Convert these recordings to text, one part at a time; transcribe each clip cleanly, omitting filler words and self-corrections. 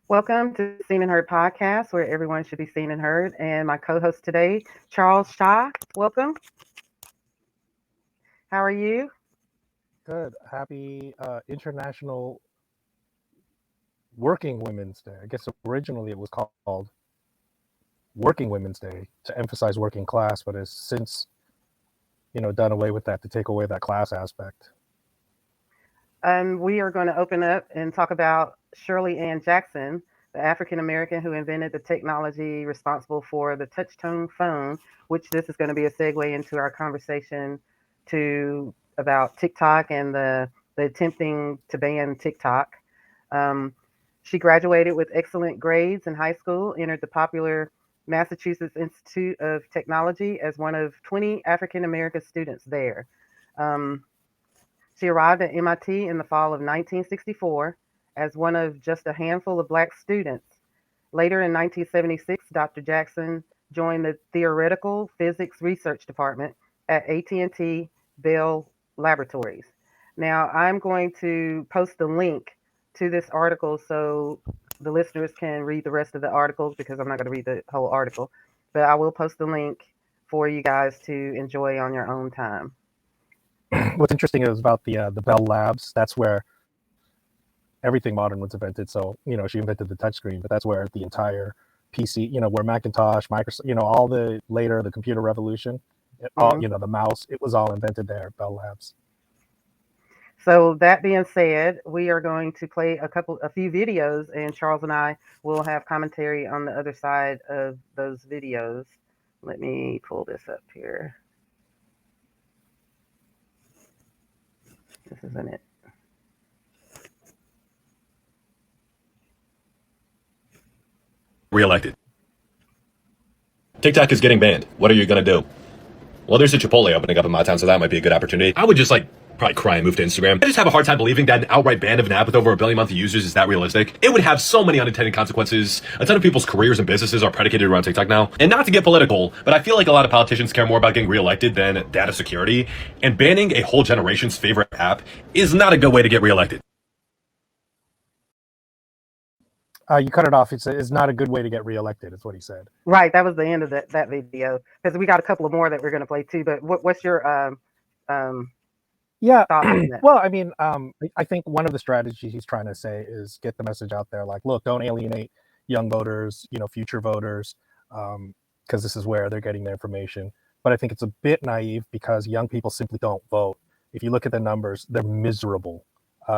Welcome to Seen and Heard podcast, where everyone should be seen and heard. And my co-host today, Charles Shaw. Welcome. How are you? Good. Happy International Working Women's Day. I guess originally it was called Working Women's Day to emphasize working class, but has since, done away with that to take away that class aspect. We are going to open up and talk about Shirley Ann Jackson, the African American who invented the technology responsible for the touch tone phone. Which this is going to be a segue into our conversation to about TikTok and the attempting to ban TikTok. Um, she graduated with excellent grades in high school, entered the popular Massachusetts Institute of Technology as one of 20 African American students there. Um, she arrived at MIT in the fall of 1964 as one of just a handful of black students. Later in 1976, Dr. Jackson joined the Theoretical Physics Research Department at AT&T Bell Laboratories. Now, I'm going to post the link to this article so the listeners can read the rest of the articles because I'm not going to read the whole article, but I will post the link for you guys to enjoy on your own time. What's interesting is about the Bell Labs. That's where everything modern was invented. So she invented the touchscreen, but that's where the entire PC, where Macintosh, Microsoft, all the later the computer revolution, all Mhm. the mouse, it was all invented there at Bell Labs. So that being said, we are going to play a few videos, and Charles and I will have commentary on the other side of those videos. Let me pull this up here. This isn't it. Reelected. TikTok is getting banned. What are you gonna do? Well, there's a Chipotle opening up in my town, so that might be a good opportunity. I would just probably cry and move to Instagram. I just have a hard time believing that an outright ban of an app with over 1 billion monthly users is that realistic. It would have so many unintended consequences. A ton of people's careers and businesses are predicated around TikTok now. And not to get political, but I feel like a lot of politicians care more about getting reelected than data security. And banning a whole generation's favorite app is not a good way to get reelected. You cut it off. It's not a good way to get reelected. Is what he said. Right, that was the end of that video because we got a couple of more that we're going to play too. But what's your um, Yeah. thoughts on that? Well, I mean, I think one of the strategies he's trying to say is get the message out there. Like, look, don't alienate young voters, future voters, because this is where they're getting their information. But I think it's a bit naive because young people simply don't vote. If you look at the numbers, they're miserable.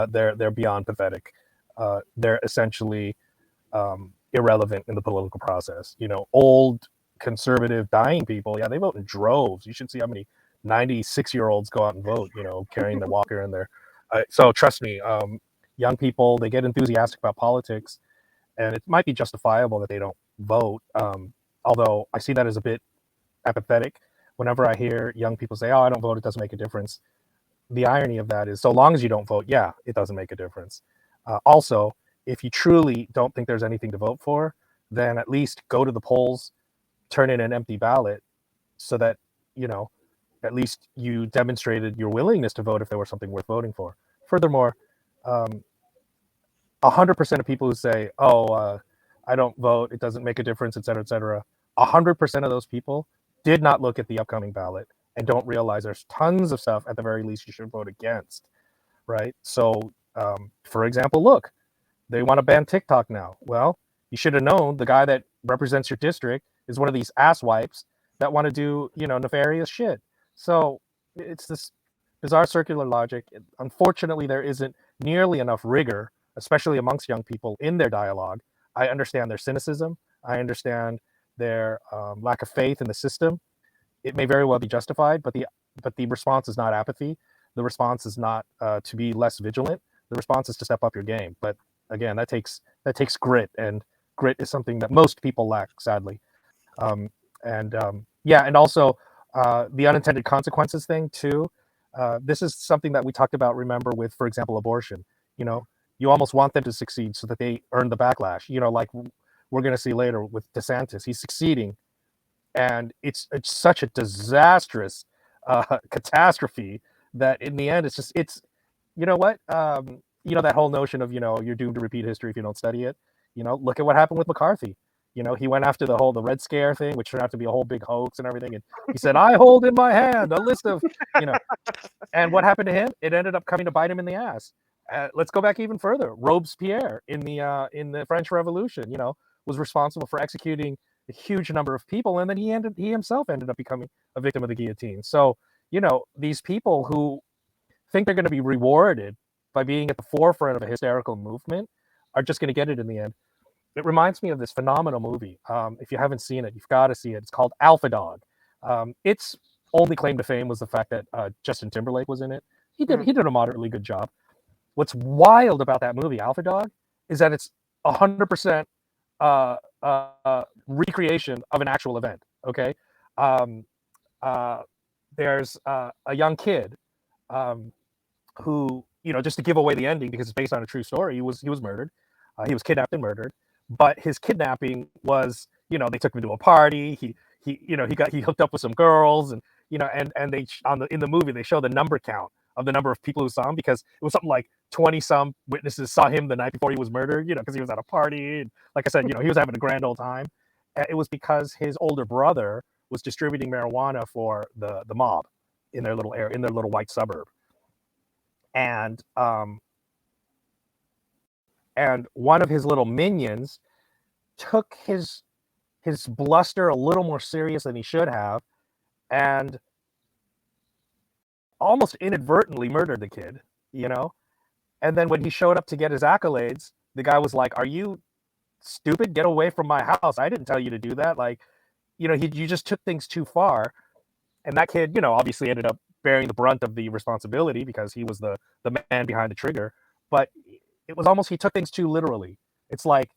They're beyond pathetic. They're essentially irrelevant in the political process. Old conservative dying people, yeah, they vote in droves. You should see how many 96-year-olds go out and vote, carrying their walker and their. So trust me, young people, they get enthusiastic about politics, and it might be justifiable that they don't vote. Although I see that as a bit apathetic. Whenever I hear young people say, "Oh, I don't vote; it doesn't make a difference," the irony of that is, so long as you don't vote, yeah, it doesn't make a difference. Also, if you truly don't think there's anything to vote for, then at least go to the polls, turn in an empty ballot, so that you know at least you demonstrated your willingness to vote if there was something worth voting for. Furthermore, 100% of people who say, "Oh, I don't vote; it doesn't make a difference," etc., etc., 100% of those people did not look at the upcoming ballot and don't realize there's tons of stuff at the very least you should vote against, right? So, for example, look, they want to ban TikTok now. Well, you should have known the guy that represents your district is one of these ass wipes that want to do, nefarious shit. So it's this bizarre circular logic. Unfortunately, there isn't nearly enough rigor, especially amongst young people, in their dialogue. I understand their cynicism. I understand their lack of faith in the system. It may very well be justified, but the response is not apathy. The response is not to be less vigilant. The response is to step up your game. But again, that takes grit, and grit is something that most people lack, sadly. And yeah, and also the unintended consequences thing too. This is something that we talked about. Remember, with, for example, abortion. You almost want them to succeed so that they earn the backlash. Like we're going to see later with DeSantis, he's succeeding, and it's such a disastrous catastrophe that in the end it's you know what that whole notion of you're doomed to repeat history if you don't study it. Look at what happened with McCarthy. He went after the Red Scare thing, which turned out to be a whole big hoax and everything. And he said, "I hold in my hand a list of," you know, and what happened to him? It ended up coming to bite him in the ass. Let's go back even further. Robespierre in the French Revolution, was responsible for executing a huge number of people, and then he himself ended up becoming a victim of the guillotine. So, these people who think they're going to be rewarded by being at the forefront of a hysterical movement are just going to get it in the end. It reminds me of this phenomenal movie. If you haven't seen it, you've got to see it. It's called Alpha Dog. Its only claim to fame was the fact that Justin Timberlake was in it. He did a moderately good job. What's wild about that movie, Alpha Dog, is that it's 100% recreation of an actual event. Okay, um, there's a young kid who, just to give away the ending because it's based on a true story, he was murdered. He was kidnapped and murdered. But his kidnapping was, they took him to a party. He hooked up with some girls, and and they in the movie they show the number count of the number of people who saw him, because it was something like 20 some witnesses saw him the night before he was murdered, because he was at a party, and like I said, he was having a grand old time. It was because his older brother was distributing marijuana for the mob in their little area, in their little white suburb. And one of his little minions took his bluster a little more serious than he should have, and almost inadvertently murdered the kid, And then when he showed up to get his accolades, the guy was like, "Are you stupid? Get away from my house. I didn't tell you to do that." Like, you just took things too far. And that kid, obviously ended up bearing the brunt of the responsibility because he was the man behind the trigger. But it was almost, he took things too literally. It's like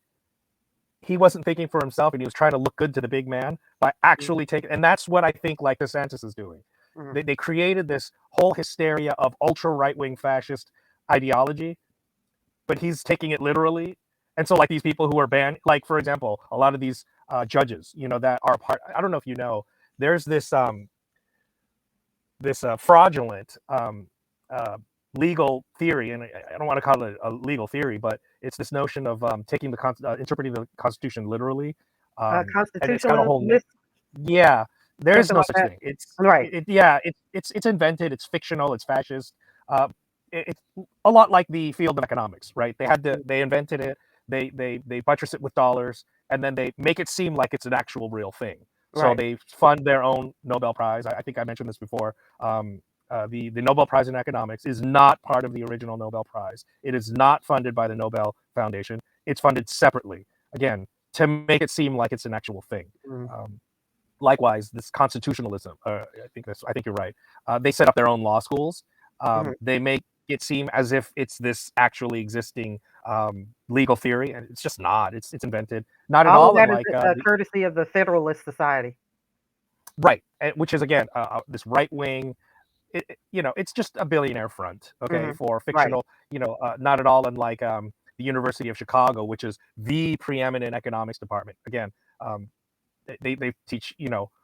he wasn't thinking for himself, and he was trying to look good to the big man by actually taking, and that's what I think like DeSantis is doing. They created this whole hysteria of ultra right-wing fascist ideology, but he's taking it literally. And so like these people who are banned, like for example, a lot of these judges, that are part, I don't know if there's this fraudulent legal theory, and I don't want to call it a legal theory, but it's this notion of taking interpreting the Constitution literally, and it's got a whole yeah. There's no such thing. It's right. It's invented. It's fictional. It's fascist. It's a lot like the field of economics, right? They invented it. They buttress it with dollars, and then they make it seem like it's an actual real thing. So Right. they fund their own Nobel Prize. I think I mentioned this before. The Nobel Prize in economics is not part of the original Nobel Prize. It is not funded by the Nobel Foundation. It's funded separately, again, to make it seem like it's an actual thing. Likewise, this constitutionalism. I think you're right. They set up their own law schools. They make it seem as if it's this actually existing legal theory, and it's just not. It's invented. Not at all. That is courtesy of the Federalist Society. Right, which is again this right wing. It's just a billionaire front, okay, for fictional. Right. Not at all unlike the University of Chicago, which is the preeminent economics department. Again, they teach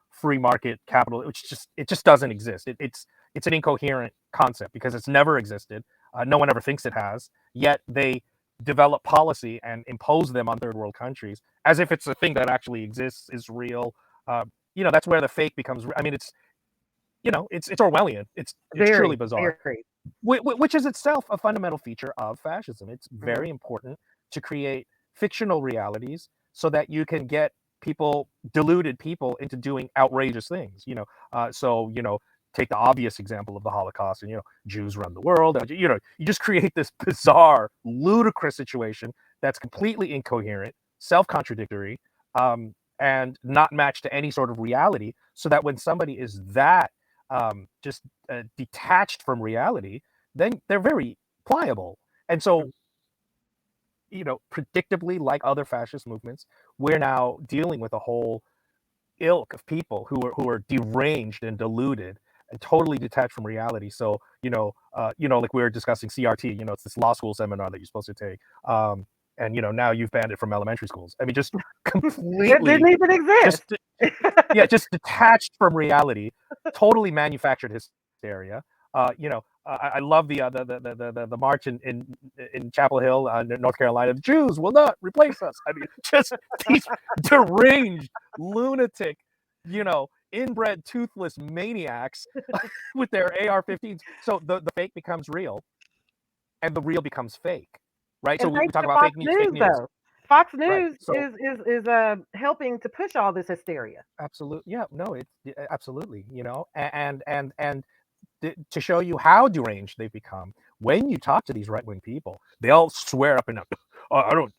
free market capital, which just doesn't exist. It's an incoherent concept because it's never existed. No one ever thinks it has. Yet they develop policy and impose them on third world countries as if it's a thing that actually exists, is real. That's where the fake becomes. I mean, it's Orwellian. It's truly bizarre, which is itself a fundamental feature of fascism. It's very important to create fictional realities so that you can get deluded people into doing outrageous things. Take the obvious example of the Holocaust, and Jews run the world. You just create this bizarre, ludicrous situation that's completely incoherent, self-contradictory, and not matched to any sort of reality, so that when somebody is that just detached from reality, then they're very pliable. And so, predictably, like other fascist movements, we're now dealing with a whole ilk of people who are deranged and deluded and totally detached from reality. So, like we were discussing CRT, it's this law school seminar that you're supposed to take. And now you've banned it from elementary schools. I mean, just completely. It didn't even exist. Just detached from reality, totally manufactured hysteria. I love the march in Chapel Hill, North Carolina. The Jews will not replace us. I mean, just these deranged, lunatic, inbred, toothless maniacs with their AR-15s. So the fake becomes real, and the real becomes fake, right? So And we thanks talk to about Fox fake news, fake News, news, though. Fox right? News So is helping to push all this hysteria. absolutely, yeah, no, it's absolutely, and to show you how deranged they've become. When you talk to these right-wing people, they all swear up and up, I don't,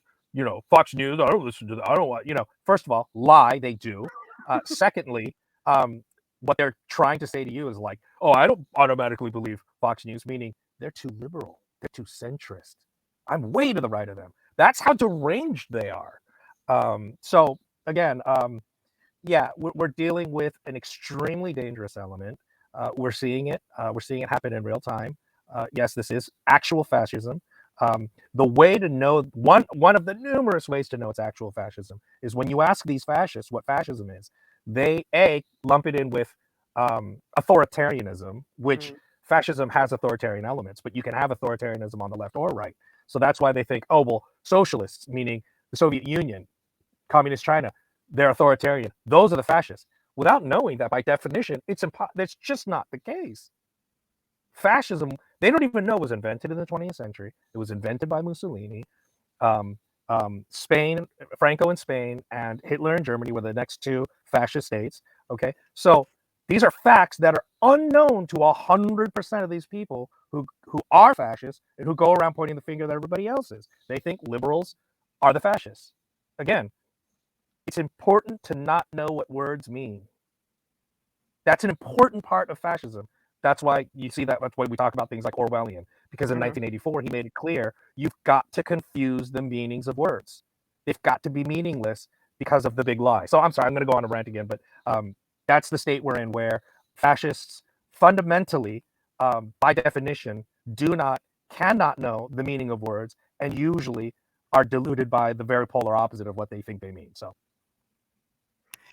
Fox News, I don't listen to that. I don't want, first of all, lie, they do. Secondly, what they're trying to say to you is like, oh, I don't automatically believe Fox News, meaning they're too liberal, they're too centrist. I'm way to the right of them. That's how deranged they are. So again, yeah, we're dealing with an extremely dangerous element. We're seeing it. We're seeing it happen in real time. Yes, this is actual fascism. The way to know one of the numerous ways to know it's actual fascism is when you ask these fascists what fascism is. They lump it in with authoritarianism, which Mm. fascism has authoritarian elements, but you can have authoritarianism on the left or right. So that's why they think, oh well, socialists, meaning the Soviet Union, communist China, they're authoritarian. Those are the fascists. Without knowing that by definition, that's just not the case. Fascism, they don't even know, was invented in the 20th century. It was invented by Mussolini. Um, Spain, Franco in Spain, and Hitler in Germany were the next two fascist states. Okay, so these are facts that are unknown to 100% of these people who are fascists and who go around pointing the finger at everybody else's. They think liberals are the fascists. Again, it's important to not know what words mean. That's an important part of fascism. That's why you see that. That's why we talk about things like Orwellian, because in Mhm. 1984 he made it clear you've got to confuse the meanings of words. They've got to be meaningless because of the big lie. So I'm sorry, I'm going to go on a rant again, but that's the state we're in, where fascists fundamentally, by definition, cannot know the meaning of words, and usually are deluded by the very polar opposite of what they think they mean. So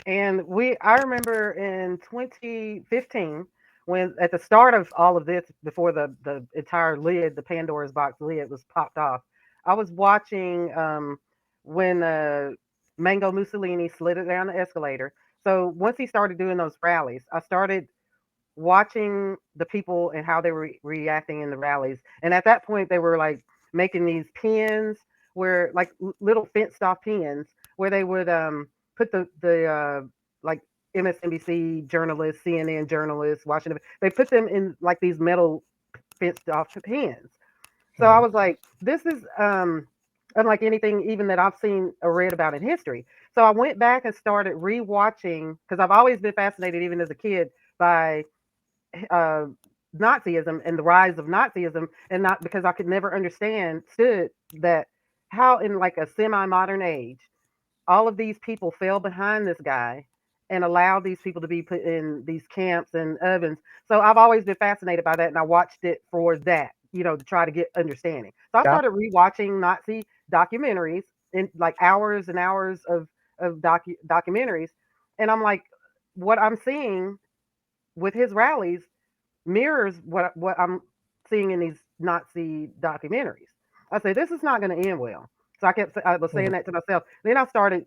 And I remember in 2015, when at the start of all of this, before the entire lid, the Pandora's box lid was popped off, I was watching when Mango Mussolini slid it down the escalator. So once he started doing those rallies, I started watching the people and how they were reacting in the rallies. And at that point, they were like making these pins where, like little fenced off pins, where they would put the like MSNBC journalists, CNN journalists, Washington. They put them in like these metal fenced off pins. So I mhm. was like, this is unlike anything even that I've seen or read about in history. So I went back and started rewatching, because I've always been fascinated, even as a kid, by uh, Nazism and the rise of Nazism, and not because I could never stood that how in like a semi-modern age, all of these people fell behind this guy and allowed these people to be put in these camps and ovens. So I've always been fascinated by that, and I watched it for that, to try to get understanding. So I Yeah, started rewatching Nazi documentaries, in like hours and hours of documentaries, and I'm like, what I'm seeing with his rallies mirrors what I'm seeing in these Nazi documentaries. I say this is not going to end well. So I was saying mhm. that to myself. Then I started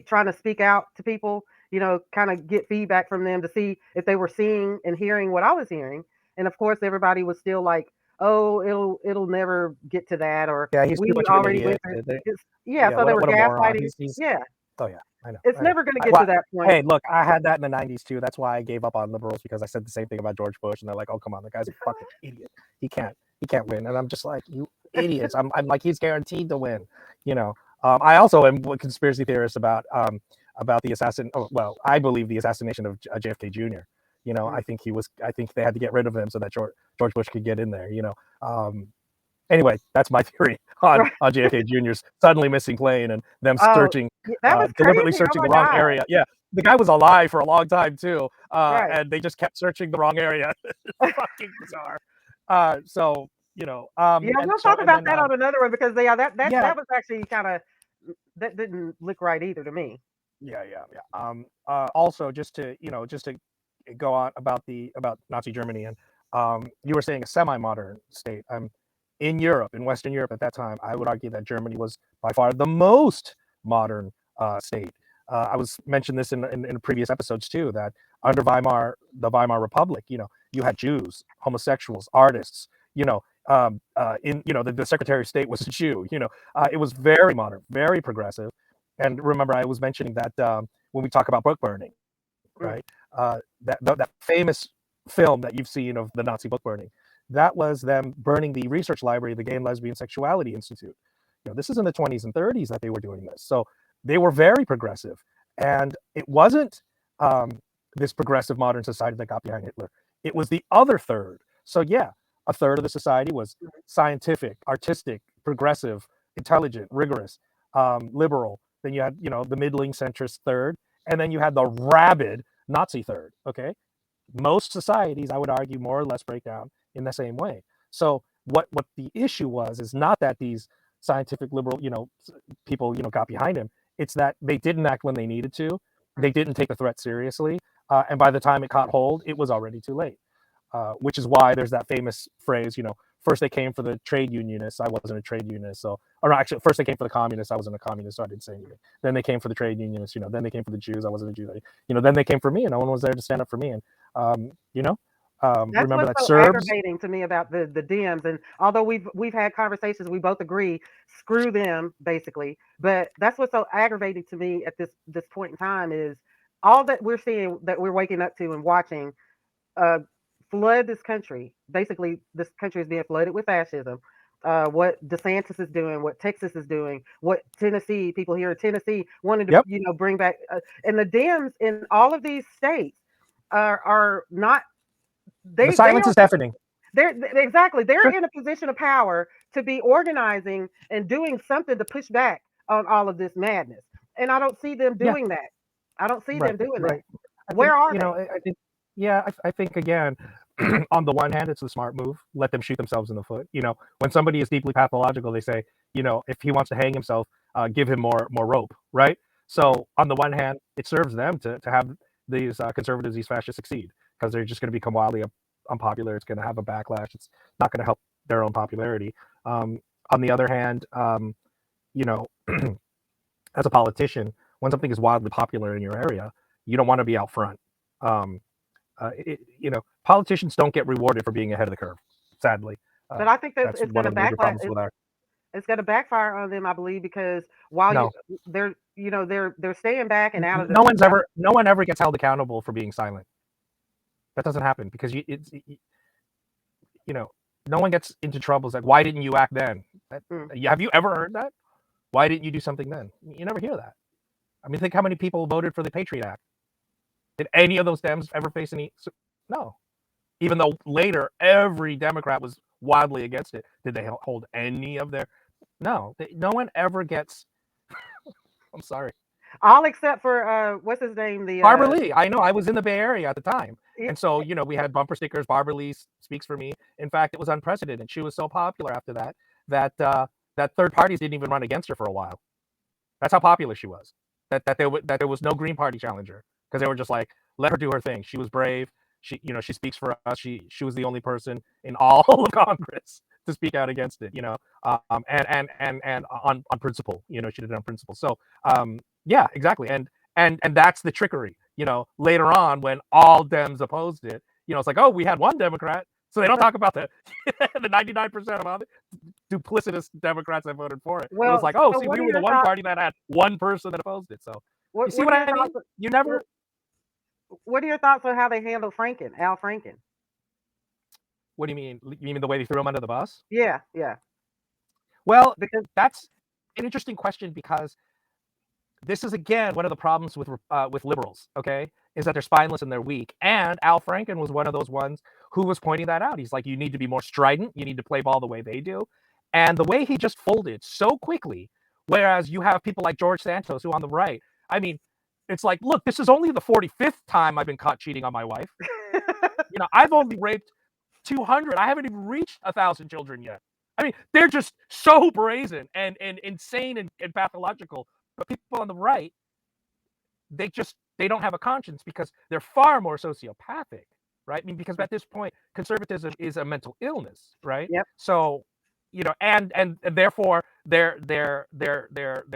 trying to speak out to people, kind of get feedback from them to see if they were seeing and hearing what I was hearing. And of course, everybody was still like, "Oh, it'll never get to that," or Yeah, he's too "We much of an already went idiot. through." Yeah, Yeah, so they were what a moron. gaslighting. He's Yeah, Oh yeah, I know, it's I know. never going to get to that point. Hey, look, I had that in the '90s too. That's why I gave up on liberals, because I said the same thing about George Bush, and they're like, "Oh, come on, the guy's a fucking idiot. He can't win." And I'm just like, "You idiots!" I'm like, he's guaranteed to win. You know. I also am a conspiracy theorist about the assassin. Oh, well, I believe the assassination of JFK Jr. Mm. I think he was. I think they had to get rid of him so that George Bush could get in there. Anyway, that's my theory Right. on JFK Jr.'s suddenly missing plane and them Oh, searching, yeah, that was deliberately crazy. Oh searching my the wrong God. area. Yeah, the guy was alive for a long time too, Right. and they just kept searching the wrong area. Fucking bizarre. So Yeah, and we'll so talk and about then that on another one, because yeah, yeah, that was actually kind of, that didn't look right either to me. yeah. Also, just to go on about Nazi Germany and You were saying a semi-modern state. In Europe, in Western Europe at that time, I would argue that Germany was by far the most modern state. I was mentioned this in previous episodes too, that under the Weimar Republic, you had Jews, homosexuals, artists. The Secretary of State was a Jew. It was very modern, very progressive. And remember, I was mentioning that when we talk about book burning, right? Mm. That famous film that you've seen of the Nazi book burning, that was them burning the research library of the Gay and Lesbian Sexuality Institute. This is in the 20s and 30s that they were doing this. So they were very progressive. And it wasn't this progressive modern society that got behind Hitler. It was the other third. So yeah, a third of the society was scientific, artistic, progressive, intelligent, rigorous, liberal. Then you had, the middling centrist third, and then you had the rabid Nazi third. Okay, most societies, I would argue, more or less break down in the same way. So what the issue was is not that these scientific liberal, people, got behind him. It's that they didn't act when they needed to. They didn't take the threat seriously, and by the time it caught hold, it was already too late. Which is why there's that famous phrase, first they came for the trade unionists, I wasn't a trade unionist, or actually, first they came for the communists, I wasn't a communist, so I didn't say anything. Then they came for the trade unionists, then they came for the Jews, I wasn't a Jew. Then they came for me, and no one was there to stand up for me. And That's remember what's that so Serbs. aggravating to me about the Dems. And although we've had conversations, we both agree, screw them, basically. But that's what's so aggravating to me at this point in time is all that we're seeing, that we're waking up to and watching, uh, flood this country. Basically, this country is being flooded with fascism. What DeSantis is doing, what Texas is doing, what Tennessee, people here in Tennessee wanted to, Yep, bring back, and the Dems in all of these states are not, the they silence don't, is deafening. exactly, they're Sure. in a position of power to be organizing and doing something to push back on all of this madness, and I don't see them Yeah, doing that. I don't see right, them doing that. right. I Where think, are they? I think, yeah, I think again, on the one hand, it's a smart move. Let them shoot themselves in the foot. When somebody is deeply pathological, they say, if he wants to hang himself, give him more rope, right? So on the one hand, it serves them to have these conservatives, these fascists succeed, because they're just going to become wildly unpopular. It's going to have a backlash. It's not going to help their own popularity. On the other hand, you know, as a politician, when something is wildly popular in your area, you don't want to be out front. Um, Politicians don't get rewarded for being ahead of the curve. Sadly, But I think that's it's one going to of the major backlash. problems with our. It's going to backfire on them, I believe, because while No, they're staying back and out of the, no one ever gets held accountable for being silent. That doesn't happen because you know, no one gets into trouble. It's like, why didn't you act then? mm, Have you ever heard that? Why didn't you do something then? You never hear that. I mean, think how many people voted for the Patriot Act. Did any of those Dems ever face any? No. Even though later every Democrat was wildly against it, did they hold any of their? No. No one ever gets. I'm sorry. all except for what's his name, the Barbara Lee. I know. I was in the Bay Area at the time. it, And so, we had bumper stickers. Barbara Lee speaks for me. In fact, it was unprecedented. She was so popular after that third parties didn't even run against her for a while. That's how popular she was. That there was no Green Party challenger because they were just like, let her do her thing. She was brave. She speaks for us. She was the only person in all of Congress to speak out against it. And on principle. She did it on principle. So yeah, exactly. And that's the trickery. Later on when all Dems opposed it, it's like, oh, we had one Democrat. So they don't talk about the 99% of other duplicitous Democrats that voted for it. It was well, like, oh, so see, what we are were the your one thoughts? party that had one person that opposed it. So you see What what are I your mean? thoughts? You never. What are your thoughts on how they handled Al Franken? What do you mean? You mean the way they threw him under the bus? Yeah, yeah, Well, because that's an interesting question because this is again one of the problems with liberals. Okay, is that they're spineless and they're weak. And Al Franken was one of those ones who was pointing that out. He's like, you need to be more strident. You need to play ball the way they do. And the way he just folded so quickly, whereas you have people like George Santos who on the right. I mean, it's like, look, this is only the 45th time I've been caught cheating on my wife. I've only raped 200. I haven't even reached 1,000 children yet. I mean, they're just so brazen and insane and pathological. But people on the right, they don't have a conscience because they're far more sociopathic. right? I mean, because at this point, conservatism is a mental illness, right? Yep. So, and therefore their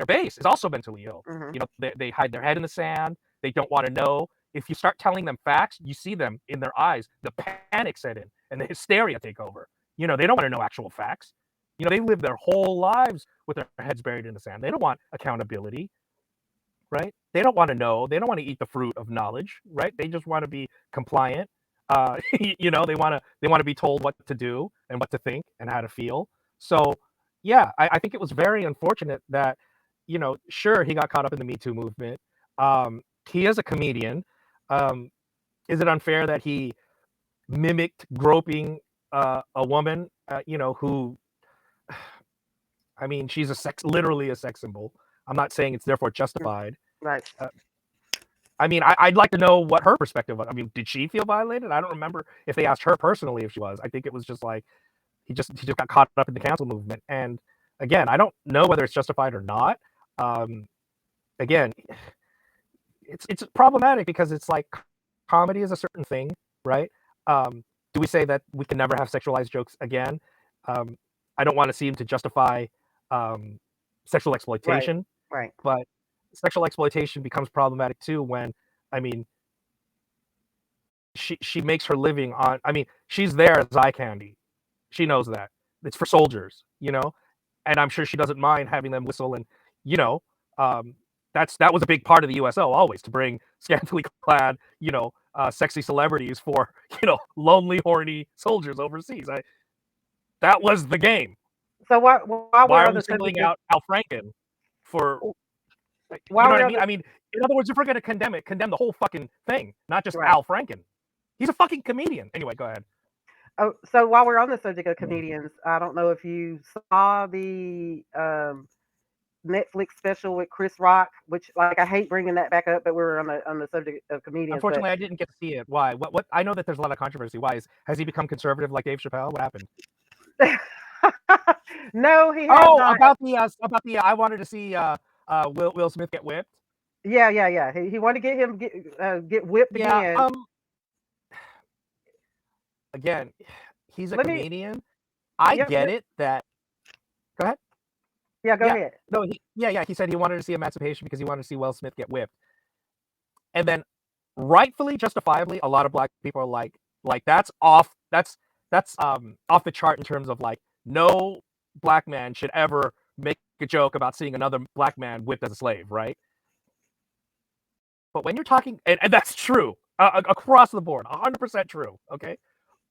base is also mentally ill. Hmm. They hide their head in the sand. They don't want to know. If you start telling them facts, you see them in their eyes. The panic set in and the hysteria take over. They don't want to know actual facts. They live their whole lives with their heads buried in the sand. They don't want accountability, right? They don't want to know. They don't want to eat the fruit of knowledge, right? They just want to be compliant. They want to be told what to do and what to think and how to feel. So, yeah, I think it was very unfortunate that, sure, he got caught up in the Me Too movement. He is a comedian. Um, is it unfair that he mimicked groping a woman, who, I mean, she's literally a sex symbol. I'm not saying it's therefore justified. Right. I mean, I'd like to know what her perspective was. I mean, did she feel violated? I don't remember if they asked her personally if she was. I think it was just like he just got caught up in the cancel movement. And again, I don't know whether it's justified or not. Again, it's problematic because it's like comedy is a certain thing, right? Do we say that we can never have sexualized jokes again? I don't want to seem to justify sexual exploitation, Right. but sexual exploitation becomes problematic too when, I mean, she makes her living on. I mean, she's there as eye candy. She knows that it's for soldiers, and I'm sure she doesn't mind having them whistle. And um, that was a big part of the USO always, to bring scantily clad, sexy celebrities for lonely, horny soldiers overseas. That was the game. So while Why we're are on we the singling subject out Al Franken for? You while know what we're I on mean? the I mean, in other words, if we're going to condemn it, condemn the whole fucking thing, not just right. Al Franken. He's a fucking comedian. Anyway, go ahead. Oh, so while we're on the subject of comedians, I don't know if you saw the Netflix special with Chris Rock, which like I hate bringing that back up, but we're on the subject of comedians. But Unfortunately, I didn't get to see it. Why? What? I know that there's a lot of controversy. Why? Has he become conservative like Dave Chappelle? What happened? no, he has Oh, not. about the. I wanted to see Will Smith get whipped. Yeah. He wanted to get whipped Yeah. again. Again, he's a Let me. comedian. I Yep. get it. That. Go ahead. Yeah. Go Yeah. ahead. No. Yeah. He said he wanted to see emancipation because he wanted to see Will Smith get whipped, and then rightfully, justifiably, a lot of black people are like that's off. That's off the chart in terms of like no black man should ever make a joke about seeing another black man whipped as a slave, right? But when you're talking, and that's true across the board, 100% true, okay?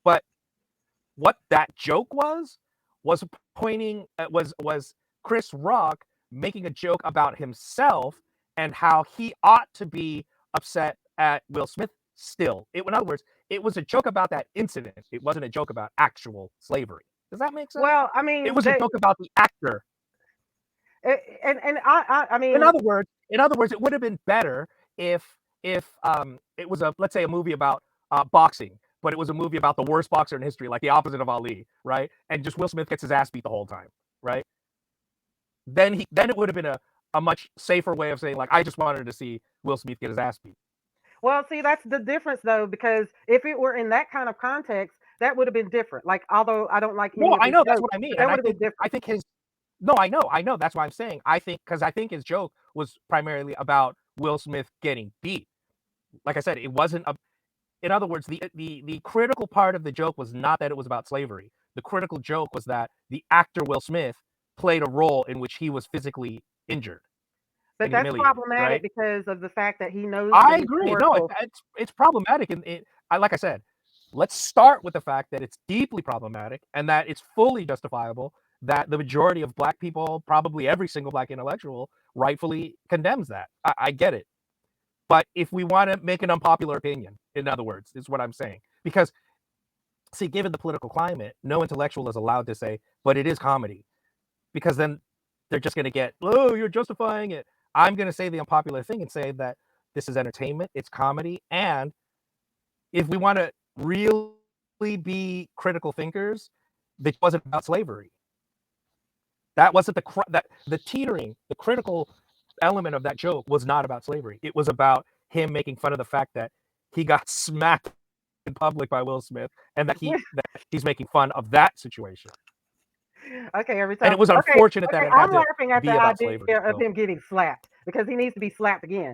But what that joke was pointing was Chris Rock making a joke about himself and how he ought to be upset at Will Smith still. In other words, it was a joke about that incident. It wasn't a joke about actual slavery. Does that make sense? Well, I It mean, was a joke about the actor. and I In mean, other words, it would have been better if it was let's say a movie about boxing, but it was a movie about the worst boxer in history, like the opposite of Ali, right? And just Will Smith gets his ass beat the whole time, right? Then it would have been a much safer way of saying, like, I just wanted to see Will Smith get his ass beat. well, see, that's the difference though, because if it were in that kind of context, that would have been different. Like, although I don't like any No, of I his know that's jokes, what I mean, but that and would have been different. I think his no, I know that's why I'm saying because I think his joke was primarily about Will Smith getting beat. Like I said, it wasn't a. In other words, the critical part of the joke was not that it was about slavery. The critical joke was that the actor Will Smith played a role in which he was physically injured But and that's humiliated, problematic right? because of the fact that he knows the I agree. No, historical. it's problematic, and like I said, let's start with the fact that it's deeply problematic and that it's fully justifiable that the majority of black people, probably every single black intellectual, rightfully condemns that. I get it. But if we want to make an unpopular opinion, in other words, is what I'm saying. Because, see, given the political climate, no intellectual is allowed to say, but it is comedy. Because then they're just going to get, oh, you're justifying it. I'm going to say the unpopular thing and say that this is entertainment, it's comedy. And if we want to really be critical thinkers, it wasn't about slavery. That wasn't the teetering, the critical element of that joke was not about slavery. It was about him making fun of the fact that he got smacked in public by Will Smith, and that he's making fun of that situation. Okay, every And time. it was Okay, unfortunate that okay, it had I'm to laughing at be the about idea slavery. of him getting slapped because he needs to be slapped again.